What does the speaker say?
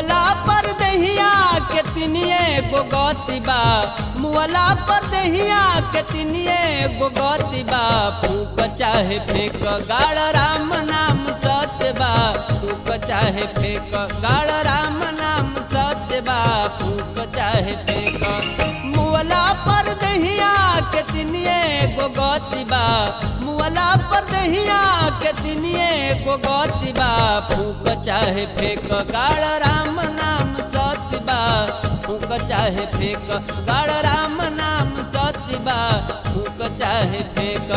मुअला पर दहिया के तिनिए गो गति बा, मुअला पर दहिया के तिनिए गो गति बा। फूक चाहे फेंक गाड़ राम नाम सत्य बा, फूक चाहे फेंक गाड़ राम नाम सत्य बा। फूक चाहे फेंक मुअला पर दहिया के तिनिए गो गति बा, मुअला पर दहिया के तिनिए गो गति बा। फूक चाहे फेंक गाड़ राम नाम सत्य बा, फूक चाहे फेंक गाड़ राम नाम सत्य बा। फूक चाहे फेंक